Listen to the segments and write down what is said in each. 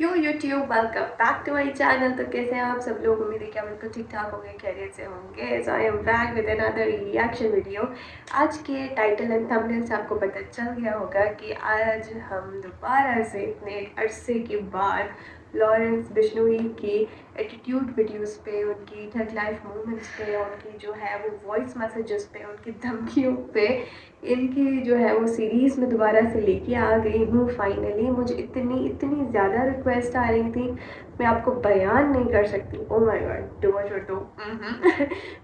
Yo YouTube welcome back to my channel. तो कैसे हैं आप सब लोग? उम्मीद है कि आप बिल्कुल ठीक ठाक होंगे, खैरियत से होंगे। So I am back with another reaction video. आज के टाइटल एंड थंबनेल से आपको पता चल गया होगा कि आज हम दोबारा से इतने अरसे के बाद लॉरेंस बिश्नोई की एटीट्यूड वीडियोस पे, उनकी ठग लाइफ मूवमेंट्स पे, उनकी जो है वो वॉइस मैसेजेस पे, उनकी धमकियों पे, इनकी जो है वो सीरीज़ में दोबारा से लेके आ गई हूँ। फाइनली मुझे इतनी इतनी ज़्यादा रिक्वेस्ट आ रही थी, मैं आपको बयान नहीं कर सकती। Oh my God, too much और टू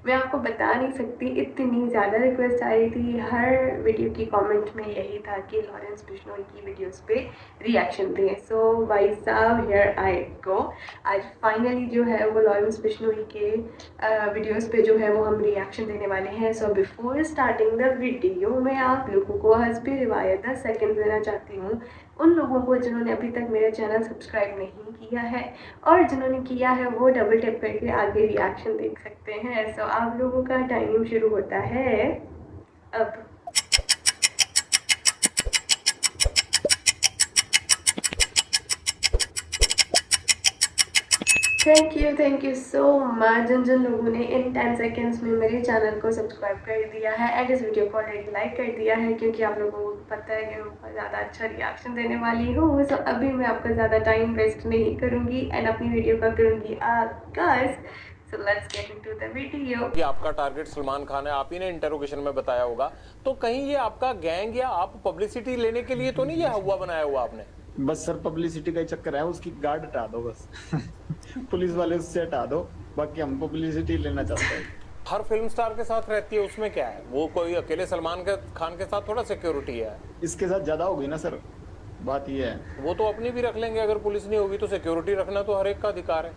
मैं आपको बता नहीं सकती, इतनी ज़्यादा रिक्वेस्ट आ रही थी। हर वीडियो की कमेंट में यही था कि लॉरेंस बिश्नोई की वीडियोस पे रिएक्शन दें। सो भाई साहब, हियर आई गो। आज फाइनली जो है वो लॉरेंस बिश्नोई के वीडियोस पे जो है वो हम रिएक्शन देने वाले हैं। So before starting the video मैं आप लोगों को हस्बी रिवायत 10 सेकेंड देना चाहती हूँ उन लोगों को जिन्होंने अभी तक मेरा चैनल सब्सक्राइब नहीं किया है, और जिन्होंने किया है वो डबल टैप करके आगे रिएक्शन देख सकते हैं। सो आप लोगों का टाइम शुरू होता है अब। थैंक यू सो मच जिन जिन लोगों ने इन 10 सेकेंड्स में मेरे चैनल को सब्सक्राइब कर दिया है एंड इस वीडियो को ऑलरेडी लाइक कर दिया है, क्योंकि आप लोगों को पता है कि मैं बहुत ज़्यादा अच्छा रिएक्शन देने वाली हूँ। सो अभी मैं आपका ज़्यादा टाइम वेस्ट नहीं करूँगी एंड अपनी वीडियो का करूँगी आगाज़। So let's get into the video. कि आपका टारगेट सलमान खान है, आप ही ने इंटरोगेशन में बताया होगा, तो कहीं ये आपका गैंग या आप पब्लिसिटी लेने के लिए तो नहीं ये हुआ बनाया हुआ आपने? बस सर पब्लिसिटी का ही चक्कर है, उसकी गार्ड हटा दो बस पुलिस वाले उससे हटा दो, बाकी हम पब्लिसिटी लेना चाहते हैं। हर फिल्म स्टार के साथ रहती है, उसमें क्या है? वो कोई अकेले सलमान खान के साथ थोड़ा सिक्योरिटी है। इसके साथ ज्यादा होगी ना सर, बात ये है। वो तो अपनी भी रख लेंगे, अगर पुलिस नहीं होगी तो सिक्योरिटी रखना तो हर एक का अधिकार है,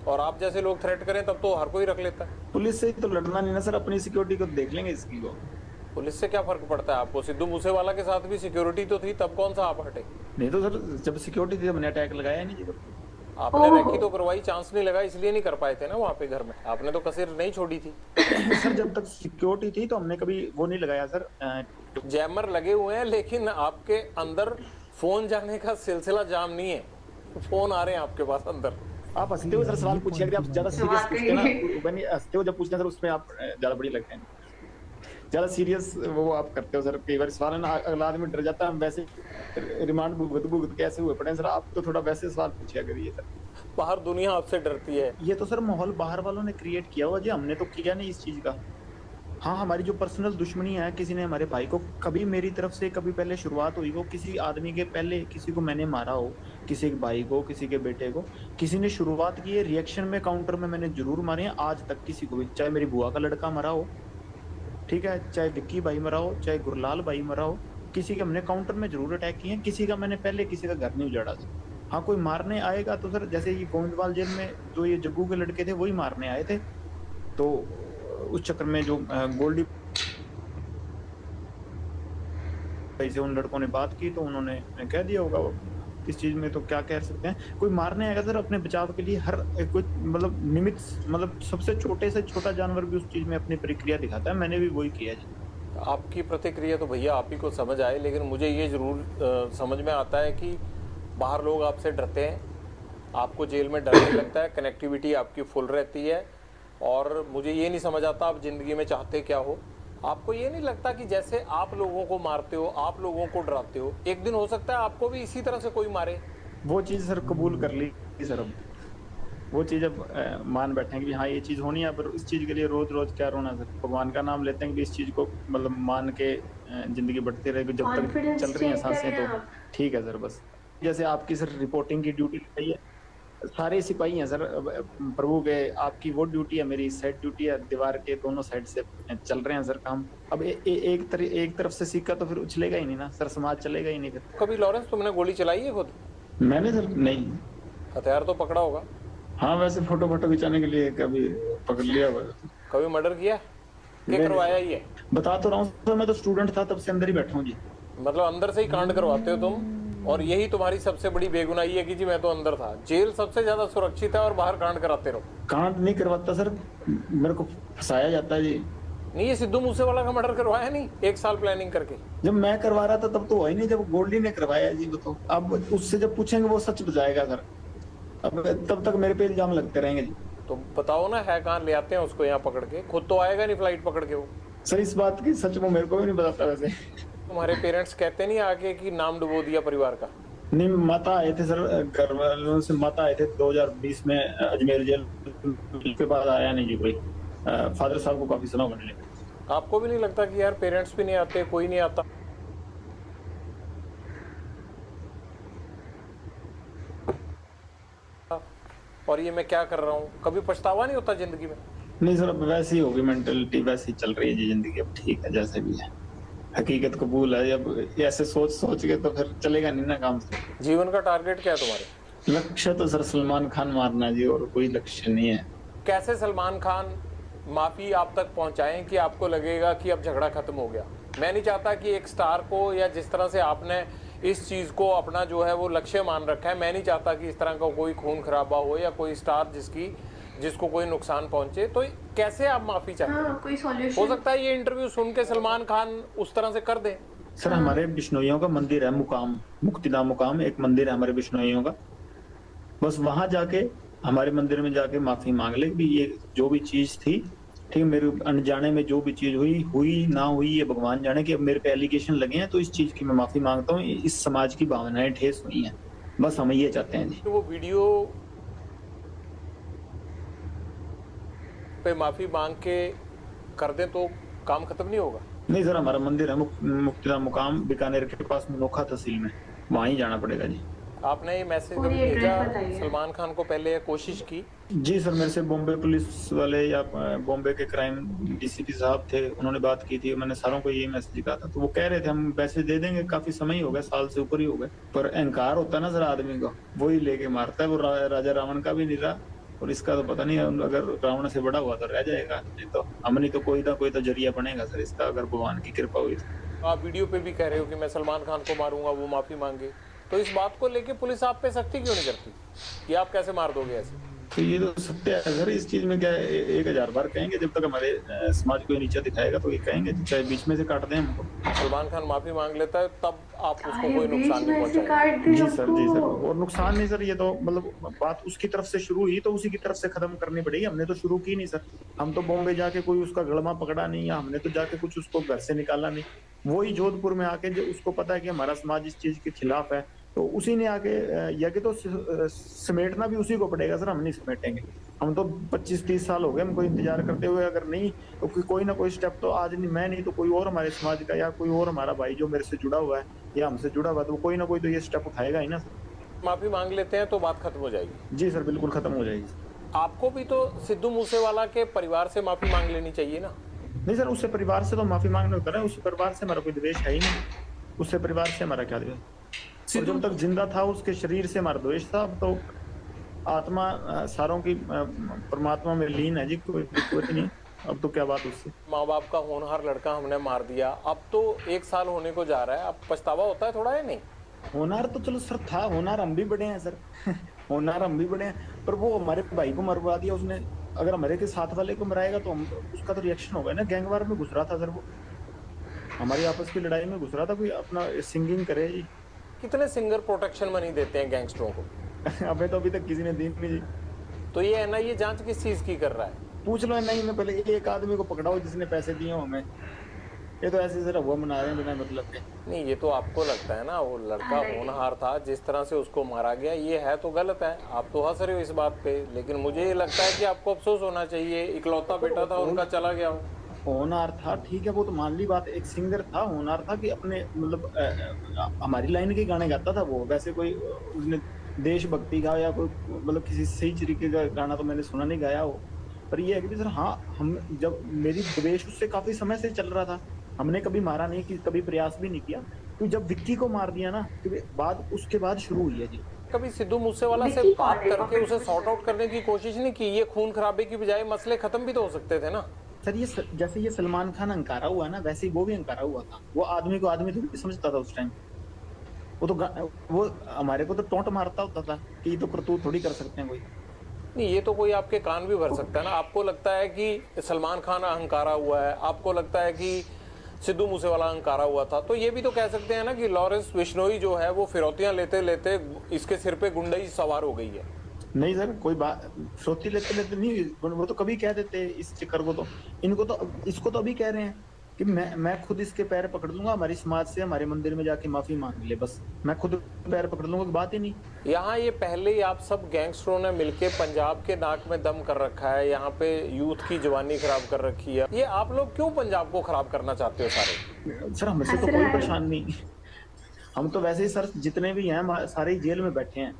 और आप जैसे लोग थ्रेट करें तब तो हर कोई रख लेता है। पुलिस से ही तो लड़ना नहीं ना सर, अपनी सिक्योरिटी को देख लेंगे इसकी को। पुलिस से क्या फर्क पड़ता है आपको? सिद्धू मूसेवाला के साथ भी सिक्योरिटी तो थी, तब कौन सा आप हटे? नहीं तो सर जब सिक्योरिटी थी हमने अटैक लगाया नहीं जी। आपने रैकी तो करवाई, चांस नहीं लगा, इसलिए नहीं कर पाए थे ना वहाँ पे घर में। आपने तो कसर नहीं छोड़ी थी सर जब तक सिक्योरिटी थी तो हमने कभी वो नहीं लगाया सर। जैमर लगे हुए हैं, लेकिन आपके अंदर फोन जाने का सिलसिला जाम नहीं है, फोन आ रहे हैं आपके पास अंदर। आप हंसते हो सर, सवाल पूछिए, अगर आप ज्यादा सीरियस पूछते हैं ना, हंसते हो जब पूछते हैं सर, उसमें आप ज्यादा बड़ी लगते हैं। ज्यादा सीरियस वो आप करते हो सर, कई बार सवाल है ना, अगला आदमी डर जाता है, हम वैसे रिमांड भुगत भुगत कैसे हुए पड़े सर। आप तो थोड़ा वैसे सवाल पूछिया करिए सर। बाहर दुनिया आपसे डरती है। ये तो सर माहौल बाहर वालों ने क्रिएट किया हुआ जी, हमने तो किया नहीं इस चीज का। हाँ, हमारी जो पर्सनल दुश्मनी है, किसी ने हमारे भाई को कभी मेरी तरफ से कभी पहले शुरुआत हुई हो, किसी आदमी के पहले किसी को मैंने मारा हो, किसी के भाई को, किसी के बेटे को, किसी ने शुरुआत की है, रिएक्शन में काउंटर में मैंने जरूर मारे हैं आज तक किसी को भी, चाहे मेरी बुआ का लड़का मरा हो, ठीक है, चाहे विक्की भाई मरा हो, चाहे गुरलाल भाई मरा हो, किसी के हमने काउंटर में जरूर अटैक किए हैं, किसी का मैंने पहले किसी का घर नहीं उजाड़ा था। हाँ, कोई मारने आएगा तो सर जैसे ये गोविंदवाल जेल में जो ये जग्गू के लड़के थे वही मारने आए थे, तो उस चक्कर में जो गोल्डी भाई से उन लड़कों ने बात की तो उन्होंने कह दिया होगा वो, इस चीज में तो क्या कह सकते हैं। कोई मारने आएगा सर अपने बचाव के लिए, हर कोई मतलब निमित्त, मतलब सबसे छोटे से छोटा जानवर भी उस चीज में अपनी प्रक्रिया दिखाता है, मैंने भी वही किया जी। आपकी प्रतिक्रिया तो भैया आप ही को समझ आए, लेकिन मुझे ये जरूर समझ में आता है कि बाहर लोग आपसे डरते हैं, आपको जेल में डर नहीं लगता है, कनेक्टिविटी आपकी फुल रहती है, और मुझे ये नहीं समझ आता आप ज़िंदगी में चाहते क्या हो। आपको ये नहीं लगता कि जैसे आप लोगों को मारते हो, आप लोगों को डराते हो, एक दिन हो सकता है आपको भी इसी तरह से कोई मारे? वो चीज सर कबूल कर ली सर, अब वो चीज अब मान बैठे हैं कि हाँ ये चीज होनी है, पर इस चीज के लिए रोज रोज क्या रोना सर। भगवान का नाम लेते हैं कि इस चीज को मतलब मान के जिंदगी बढ़ती रहेगी, जब तक चल रही है सांसें तो ठीक है सर। बस जैसे आपकी सर रिपोर्टिंग की ड्यूटी लगाई है, सारे सिपाही हैं सर प्रभु के, आपकी वो ड्यूटी है, मेरी साइड ड्यूटी है, दीवार के दोनों साइड से चल रहे हैं सर काम। अब एक तरफ से सिक्का तो फिर उछलेगा ही नहीं ना सर, समाज चलेगा ही नहीं फिर। कभी लॉरेंस तुमने गोली चलाई है खुद? मैंने सर नहीं। हथियार तो पकड़ा होगा? हाँ, वैसे फोटो फोटो खिंचाने के लिए कभी पकड़ लिया। कभी मर्डर किया? क्या करवाया ये? बता तो रहा हूँ सर, मैं तो स्टूडेंट था तब से अंदर ही बैठा हूँ जी। मतलब अंदर से ही कांड करवाते हो तुम, और यही तुम्हारी सबसे बड़ी बेगुनाही है कि जी मैं तो अंदर था। जेल सबसे ज्यादा सुरक्षित है और बाहर कांड कराते रहो। कांड नहीं करवाता सर, मेरे को फंसाया जाता है जी। नहीं, ये सिद्धू मूसेवाला का मर्डर करवाया नहीं 1 साल प्लानिंग करके? जब मैं करवा रहा था तब तो हुआ ही नहीं, जब गोल्डी ने करवाया जी वो तो। अब उससे जब पूछेंगे वो सच बताएगा सर, अब तब तक मेरे पे इल्जाम लगते रहेंगे जी। तो बताओ ना, है कहाँ, ले आते हैं उसको यहाँ पकड़ के, खुद तो आएगा नहीं फ्लाइट पकड़ के वो। सर इस बात की सच वो मेरे को भी नहीं बताता वैसे। तुम्हारे पेरेंट्स कहते नहीं आके कि नाम डुबो दिया परिवार का? नहीं, माता आए थे सर, घर वालों से माता आए थे 2020 में अजमेर जेल के बाद आया नहीं जी कोई। फादर साहब को काफी समय होने लगे। आपको भी नहीं लगता कि यार पेरेंट्स भी नहीं आते, कोई नहीं आता? और ये मैं क्या कर रहा हूँ, कभी पछतावा नहीं होता जिंदगी में? नहीं सर, अब वैसी ही होगी मेंटेलिटी, वैसी चल रही है जी जिंदगी। अब ठीक है जैसे भी है, हकीकत कबूल है। अब ऐसे सोच सोच के तो फिर चलेगा नहीं ना काम से। जीवन का टारगेट क्या है तुम्हारे? लक्ष्य तो सर सलमान खान मारना जी, और कोई लक्ष्य नहीं है। कैसे सलमान खान माफी आप तक पहुंचाएं कि आपको लगेगा कि अब झगड़ा खत्म हो गया? मैं नहीं चाहता कि एक स्टार को, या जिस तरह से आपने इस चीज को अपना जो है वो लक्ष्य मान रखा है, मैं नहीं चाहता कि इस तरह का कोई खून खराबा हो या कोई स्टार जिसको कोई नुकसान पहुंचे। तो कैसे आप माफी चाहते हैं? हाँ, कोई सॉल्यूशन हो सकता है ये इंटरव्यू सुन के सलमान खान उस तरह से कर दे। सर हमारे बिश्नोइयों का मंदिर है मुकाम, मुक्तिधाम मुकाम एक मंदिर है हमारे बिश्नोइयों का। बस वहां जाके, हमारे मंदिर में जाके माफी मांग ले भी ये जो भी चीज थी, ठीक है, मेरे अनजाने में जो भी चीज हुई ना हुई ये भगवान जाने। कि अब मेरे पे एलिगेशन लगे हैं तो इस चीज की मैं माफी मांगता हूँ। इस समाज की भावनाएं ठेस हुई हैं, बस हम ये चाहते हैं जी। तो वो वीडियो पे माफी मांग के कर दें तो काम खत्म नहीं होगा? नहीं सर, हमारा मंदिर है मुक्तिधाम मुकाम बीकानेर के पास मनोखा तहसील में, वहां ही जाना पड़ेगा जी। आपने ये मैसेज पूरी कभी भेजा एड्रेस बताइए। सलमान खान को पहले, या कोशिश की? जी सर, मेरे से बॉम्बे पुलिस वाले या बॉम्बे के क्राइम डीसीपी साहब थे, उन्होंने बात की थी। मैंने सारों को यही मैसेज कहा था, तो वो कह रहे थे हम पैसे दे देंगे। काफी समय ही हो गया, साल से ऊपर ही हो गए। पर अहंकार होता है ना सर आदमी को, वही लेके मारता है। वो राजा रावण का भी नहीं रहा, और इसका तो पता नहीं, अगर रावण से बड़ा हुआ तो रह जाएगा, नहीं तो हम नहीं तो कोई ना कोई तो जरिया बनेगा सर इसका, अगर भगवान की कृपा हुई तो। आप वीडियो पे भी कह रहे हो कि मैं सलमान खान को मारूंगा, वो माफी मांगे, तो इस बात को लेके पुलिस आप पे सख्ती क्यों नहीं करती कि आप कैसे मार दोगे ऐसे? तो ये तो सत्य है सर, इस चीज में क्या है, 1000 बार कहेंगे, जब तक हमारे समाज को नीचा दिखाएगा तो ये कहेंगे, चाहे बीच में से काट दें हमको। सलमान खान माफी मांग लेता है तब आप उसको अरे कोई बीच नुकसान नहीं में से पहुंचाएगा? काट दे जी सर, जी सर, हमको। और नुकसान नहीं सर, ये तो मतलब बात उसकी तरफ से शुरू हुई तो उसी की तरफ से खत्म करनी पड़ेगी। हमने तो शुरू की नहीं सर, हम तो बॉम्बे जाके कोई उसका गड़मा पकड़ा नहीं, या हमने तो जाके कुछ उसको घर से निकाला नहीं। वही जोधपुर में आके, जो उसको पता है कि हमारा समाज इस चीज के खिलाफ है, तो उसी ने आके या कि तो समेटना भी उसी को पड़ेगा सर, हम नहीं समेटेंगे। हम तो 25-30 साल हो गए हमको इंतजार करते हुए, अगर नहीं तो कोई ना कोई स्टेप तो आज नहीं, मैं नहीं तो कोई और हमारे समाज का या कोई और हमारा भाई जो मेरे से जुड़ा हुआ है या हमसे जुड़ा हुआ है, तो कोई ना कोई तो ये स्टेप उठाएगा ही ना सर। माफी मांग लेते हैं तो बात खत्म हो जाएगी? जी सर, बिल्कुल खत्म हो जाएगी। आपको भी तो सिद्धू मूसेवाला के परिवार से माफी मांग लेनी चाहिए ना? नहीं सर, उससे परिवार से तो माफी मांगना होता है, उससे परिवार से हमारा कोई द्वेष है ही नहीं, उससे परिवार से हमारा क्या द्वेष। और जब तक जिंदा था उसके शरीर से हमारा द्वेष था। अब तो आत्मा सारों की परमात्मा में लीन है जी, कोई दिक्कत नहीं। अब तो क्या बात उससे। माँ बाप का होनहार लड़का हमने मार दिया, अब तो 1 साल होने को जा रहा है, अब पछतावा होता है थोड़ा या नहीं? होनहार तो चलो सर था, होनहार हम भी बड़े हैं सर होनहार हम भी बड़े हैं, पर वो हमारे भाई को मरवा दिया उसने। अगर हमारे के साथ वाले को मराएगा तो उसका तो रिएक्शन होगा ना। गैंगवार में घुस रहा था सर वो, हमारी आपस की लड़ाई में घुस रहा था, कोई अपना सिंगिंग करे जी। कितने सिंगर प्रोटेक्शन मनी देते हैं गैंगस्टरों को? अबे तो अभी तक किसी ने दी नहीं जी। तो ये एनआईए जांच किस चीज की कर रहा है? पूछ लो नहीं, मैं पहले एक आदमी को पकड़ाओ जिसने पैसे दिए हो हमें। ये तो ऐसे जरा हुआ मना रहे हैं बिना मतलब के। नहीं, ये तो आपको लगता है ना, वो लड़का होनहार था, जिस तरह से उसको मारा गया ये है तो गलत है। आप तो हंस रहे हो इस बात पे, लेकिन मुझे ये लगता है कि आपको अफसोस होना चाहिए, इकलौता बेटा था उनका चला गया हो। होनहार था, ठीक है, वो तो मान ली बात। एक सिंगर था, होनहार था कि अपने मतलब हमारी लाइन के गाने गाता था वो। वैसे कोई उसने देशभक्ति का या कोई मतलब किसी सही तरीके का गाना तो मैंने सुना नहीं गाया हो। पर ये है कि सर हाँ, हम जब मेरी द्वेष उससे काफी समय से चल रहा था, हमने कभी मारा नहीं, कि कभी प्रयास भी नहीं किया। तो जब विक्की को मार दिया ना, तो बाद उसके बाद शुरू हुई है जी। कभी सिद्धू मूसेवाला से विक्की बात कौन है? करके उसे सॉर्ट आउट करने की कोशिश नहीं की? ये खून खराबे की बजाय मसले खत्म भी तो हो सकते थे ना? सर ये जैसे ये सलमान खान अंकारा हुआ ना, वैसे ही वो भी अंकारा हुआ था। वो आदमी को आदमी थोड़ी समझता था उस टाइम। वो तो वो हमारे को तो टोंट मारता होता था कि ये तो करतूत थोड़ी कर सकते हैं कोई। नहीं, ये तो कोई आपके कान भी भर सकता है ना। आपको लगता है कि सलमान खान अहंकारा हुआ है, आपको लगता है कि सिद्धू मूसेवाला अहंकारा हुआ था, तो ये भी तो कह सकते हैं ना कि लॉरेंस बिश्नोई जो है वो फिरौतियां लेते लेते इसके सिर पे गुंडई सवार हो गई है। नहीं सर, कोई बात सोती लेते लेते नहीं, वो तो कभी कह देते इस चक्कर को, तो इनको तो इसको तो अभी कह रहे हैं कि मैं खुद इसके पैर पकड़ लूंगा, हमारी समाज से हमारे मंदिर में जाके माफी मांग ले, बस मैं खुद पैर पकड़ लूंगा, बात ही नहीं। यहाँ ये पहले ही आप सब गैंगस्टरों ने मिलके पंजाब के नाक में दम कर रखा है, यहाँ पे यूथ की जवानी खराब कर रखी है। ये आप लोग क्यों पंजाब को खराब करना चाहते हो सारे? सर हमसे तो कोई परेशान नहीं, हम तो वैसे ही सर जितने भी हैं सारे ही जेल में बैठे हैं।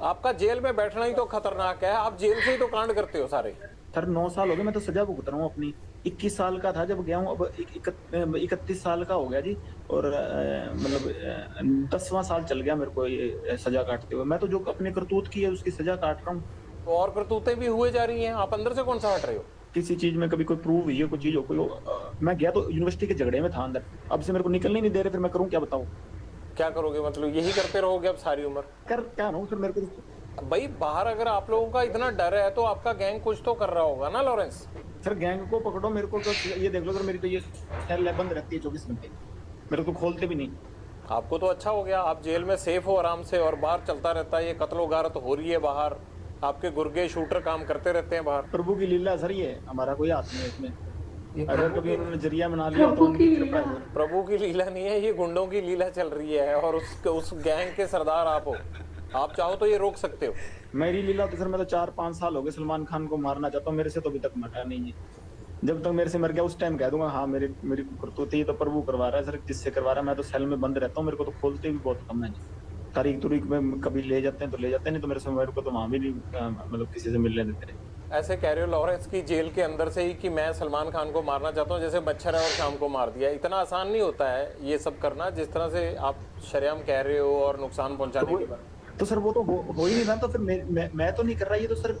आपका जेल में बैठना ही तो खतरनाक है, आप जेल से ही तो कांड करते हो सारे। सर 9 साल हो गए, मैं तो सजा भुगत रहा हूँ अपनी। 21 साल का था जब गया हूँ, अब 31 साल का हो गया जी, और मतलब 10वां साल चल गया मेरे को ये सजा काटते हुए। मैं तो जो अपने करतूत की है उसकी सजा काट रहा हूँ। तो और करतूतें भी हुए जा रही हैं, आप अंदर से कौन सा हट रहे हो? किसी चीज में कभी कोई प्रूव हुई है, कोई चीज हो, मैं गया तो यूनिवर्सिटी के झगड़े में था अंदर, अब से मेरे को निकलने नहीं दे रहे, फिर मैं करूँ क्या बताऊँ? क्या करोगे, मतलब यही करते रहोगे अब सारी उम्र? कर क्या हूँ फिर मेरे को। भाई बाहर अगर आप लोगों का इतना डर है तो आपका गैंग कुछ तो कर रहा होगा ना लॉरेंस? सर गैंग को पकड़ो, मेरे को तो ये देख लो सर, मेरी तो ये सेल बंद रहती है 24 घंटे, मेरे को खोलते भी नहीं। आपको तो अच्छा हो गया, आप जेल में सेफ हो आराम से, और बाहर चलता रहता है ये कत्लो गारत हो रही है बाहर, आपके गुर्गे शूटर काम करते रहते हैं बाहर। प्रभु की लीला सर, ये हमारा कोई हाथ नहीं है इसमें, अगर कभी उन्होंने जरिया बना लिया तो उनकी कृपा है। प्रभु की लीला नहीं है, ये गुंडों की लीला चल रही है, और उस गैंग के सरदार आप हो। आप चाहो तो ये रोक सकते हो। मेरी लीला तो सर, मैं तो 4-5 साल हो गए सलमान खान को मारना चाहता हूँ, मेरे से तो अभी तक मटा नहीं है। जब तक मेरे से मर गया उस टाइम कह दूंगा हाँ मेरी करतूत ही तो प्रभु करवा रहा है सर, जिससे करवा रहा है। मैं तो सेल में बंद रहता हूँ, मेरे को तो खोलते भी बहुत कम है। तारीख तुरीख में कभी ले जाते हैं तो ले जाते हैं, नहीं तो मेरे को तो वहां भी नहीं मतलब किसी से मिलने देते। ऐसे कह रहे हो लॉरेंस की जेल के अंदर से ही कि मैं सलमान खान को मारना चाहता हूँ, जैसे मच्छर है और शाम को मार दिया। इतना आसान नहीं होता है ये सब करना, जिस तरह से आप शरेआम कह रहे हो और नुकसान पहुंचाने के बाद। तो सर वो तो हो ही नहीं रहा, तो फिर मैं तो नहीं कर रहा, ये तो सर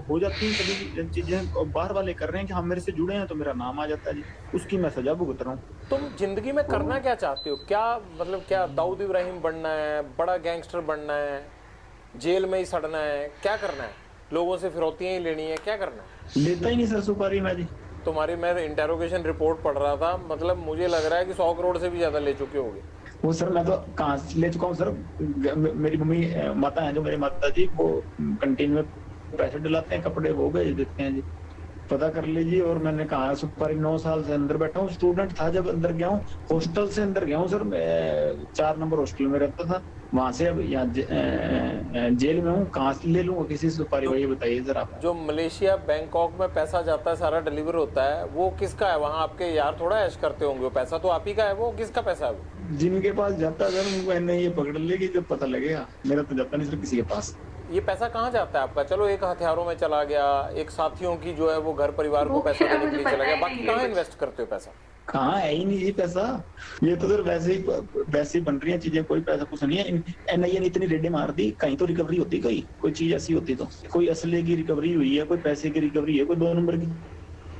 हो जाती है सभी चीजें, बाहर वाले कर रहे हैं कि हम मेरे से जुड़े हैं तो मेरा नाम आ जाता है जी, उसकी मैं सजा भुगत रहा हूँ। तुम जिंदगी में करना क्या चाहते हो? क्या मतलब, क्या दाऊद इब्राहिम बनना है, बड़ा गैंगस्टर बनना है, जेल में ही सड़ना है, क्या करना है? लोगों से फिरौतियां ही लेनी है, क्या करना है? लेता ही नहीं सर सुपारी मैं जी। तुम्हारी मैं इंटेरोगेशन रिपोर्ट पढ़ रहा था, मतलब मुझे लग रहा है कि 100 करोड़ से भी ज्यादा ले चुके होगे। वो सर मैं तो कहाँ से ले चुका हूँ सर, मेरी मम्मी माता है जो मेरी माता जी, वो कंटीन में पैसे डलाते हैं, कपड़े वो भेज देते हैं जी, पता कर लीजिए। और मैंने कहा सुपारी 9 साल से अंदर बैठा हूँ, स्टूडेंट था जब अंदर गया हूँ, हॉस्टल से अंदर गया हूँ सर, 4 नंबर हॉस्टल में रहता था, वहां से अब यहाँ जेल में हूँ, कहाँ से ले लूंगा किसी सुपारी? वही बताइए सर आप। जो मलेशिया बैंकॉक में पैसा जाता है, सारा डिलीवर होता है, वो किसका है? वहाँ आपके यार थोड़ा ऐश करते होंगे, वो पैसा तो आप ही का है, वो किसका पैसा है? वो जिनके पास जाता है सर उनको नहीं, ये पकड़ लेगी जब पता लगेगा, मेरा तो जाता नहीं सर किसी के पास। ये पैसा कहाँ जाता है आपका? चलो एक हथियारों में चला गया, एक साथियों की जो है वो घर परिवार को पैसा देने के लिए चला गया, बाकी कहाँ इन्वेस्ट करते हो पैसा? कहाँ है ही नहीं ये पैसा, ये तो सर वैसे ही बन रही है चीजें, कोई पैसा कुछ नहीं है। एनआईए ने इतनी रेडें मार दी, कहीं तो रिकवरी होती, कोई चीज ऐसी होती तो, कोई असले की रिकवरी हुई है, कोई पैसे की रिकवरी है, कोई 2 नंबर की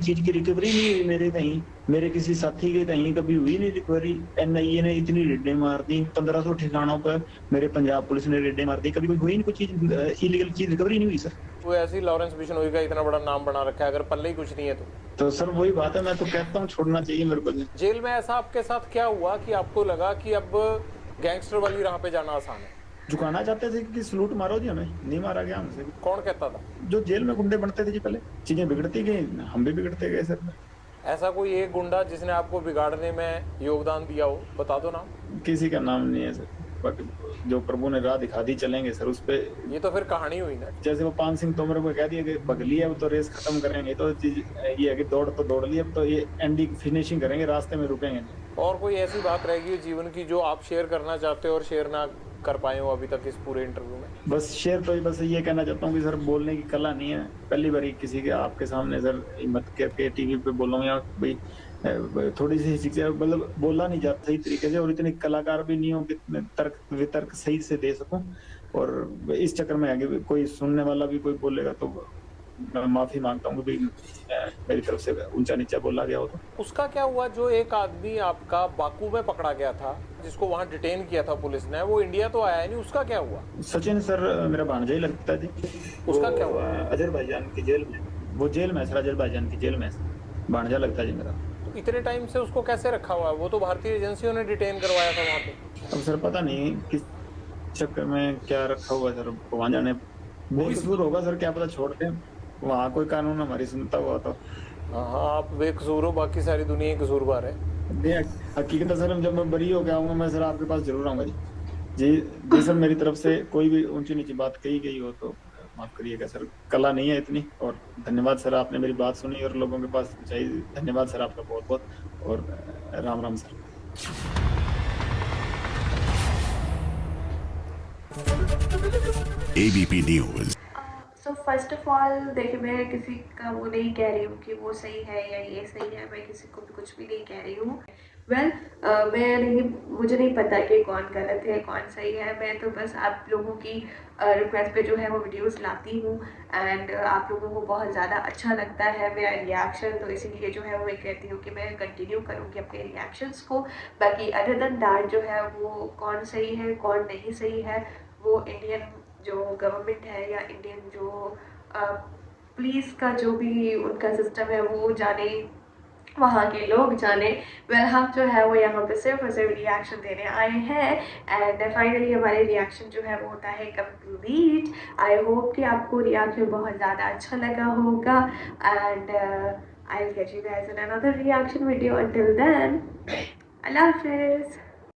चीज की रिकवरी नहीं हुई मेरे कहीं, मेरे किसी साथी के कहीं कभी हुई नहीं रिकवरी। एनआईए ने इतनी रेडें मार दी 1500 ठिकानों पर, मेरे पंजाब पुलिस ने रेडें मार दी, कभी कोई हुई नहीं कोई चीज इलीगल चीज रिकवरी नहीं हुई सर। वो ऐसी लॉरेंस बिश्नोई का इतना बड़ा नाम बना रखा है, अगर पल्ले ही कुछ नहीं है तो सर वही बात है, मैं तो कहता हूँ छोड़ना चाहिए मेरे को। जेल में ऐसा आपके साथ क्या हुआ कि आपको लगा कि अब गैंगस्टर वाली राह पे जाना आसान है? झुकाना चाहते थे कि सलूट मारो जी, हमें नहीं मारा गया हमसे। कौन कहता था? जो जेल में गुंडे बनते थे जी, पहले चीजें बिगड़ती गई, हम भी बिगड़ते गए सर। ऐसा कोई एक गुंडा जिसने आपको बिगाड़ने में योगदान दिया हो, बता दो नाम। किसी का नाम नहीं है सर, जो प्रभु ने राह दिखा दी चलेंगे सर उस पे। ये तो फिर कहानी हुई ना। जैसे वो पान सिंह तोमर को कह दिया कि बगली है, अब तो रेस खत्म करेंगे, तो चीज ये है कि दौड़ तो दौड़ ली, अब तो ये एंडिंग फिनिशिंग करेंगे, रास्ते में रुकेंगे। और कोई ऐसी बात रहेगी जीवन की जो आप शेयर करना चाहते हो और शेयर ना कर पाए हो अभी तक इस पूरे इंटरव्यू में? बस शेयर तो बस ये कहना चाहता हूँ कि सर बोलने की कला नहीं है, पहली बार किसी के आपके सामने सर हिम्मत करके टीवी पे बोलूँ, या भाई थोड़ी सी शिक्षा, मतलब बोला नहीं जाता सही तरीके से, और इतने कलाकार भी नहीं हो कि तर्क वितर्क सही से दे सकूं। और इस चक्कर में आगे कोई सुनने वाला भी कोई बोलेगा तो मैं माफी मांगता हूँ कि मेरी तरफ से ऊंचा नीचा बोला गया हो तो। उसका क्या हुआ जो एक आदमी आपका बाकू में पकड़ा गया था, जिसको वहां डिटेन किया था पुलिस ने, वो इंडिया तो आया नहीं, उसका क्या हुआ? सचिन सर मेरा भांजा ही लगता है जी। उसका क्या हुआ? अजरबैजान की जेल में, वो जेल में है सर, अजरबैजान की जेल में है। भांजा लगता है जी मेरा। तो इतने टाइम से उसको कैसे रखा हुआ है? वो तो भारतीय एजेंसियों ने डिटेन करवाया था वहां पे। अब सर पता नहीं किस चक्कर में क्या रखा हुआ है सर, भगवान जाने। बेकसूर होगा सर, क्या पता छोड़ दें, वहाँ कोई कानून हमारी सुनता हुआ तो। हाँ हाँ, आप बेकसूर हो, बाकी सारी दुनिया ही कसूरवार है। नहीं, हकीकत है सर, जब मैं बरी हो गया आऊंगा मैं सर आपके पास जरूर आऊंगा जी। जी जी सर, मेरी तरफ से कोई भी ऊंची नीची बात कही गई हो तो माफ करिएगा सर, कला नहीं है इतनी। और धन्यवाद सर, आपने मेरी बात सुनी और लोगों के पास पहुंचाई। धन्यवाद सर आपका बहुत बहुत। और Ram Ram sir. ABP news. So first of all देखिए, मैं किसी का वो नहीं कह रही हूँ कि वो सही है या ये सही है, मैं किसी को भी कुछ भी नहीं कह रही हूँ। वेल मैं नहीं, मुझे नहीं पता कि कौन गलत है कौन सही है। मैं तो बस आप लोगों की रिक्वेस्ट पे जो है वो वीडियोस लाती हूँ, एंड आप लोगों को बहुत ज़्यादा अच्छा लगता है मेरा रिएक्शन, तो इसीलिए जो है वो मैं कहती हूँ कि मैं कंटिन्यू करूँगी अपने रिएक्शंस को। बाकी अदर देन दैट जो है वो कौन सही है कौन नहीं सही है, वो इंडियन जो गवर्नमेंट है या इंडियन जो पुलिस का जो भी उनका सिस्टम है वो जाने, वहाँ के लोग जाने। वेल हम जो है वो यहाँ पे सिर्फ और सिर्फ रिएक्शन देने आए हैं, एंड फाइनली हमारे रिएक्शन जो है वो होता है कंप्लीट। आई होप कि आपको रिएक्शन बहुत ज़्यादा अच्छा लगा होगा, and I will get you guys in another reaction video. Until then, अल्लाह हाफिज़।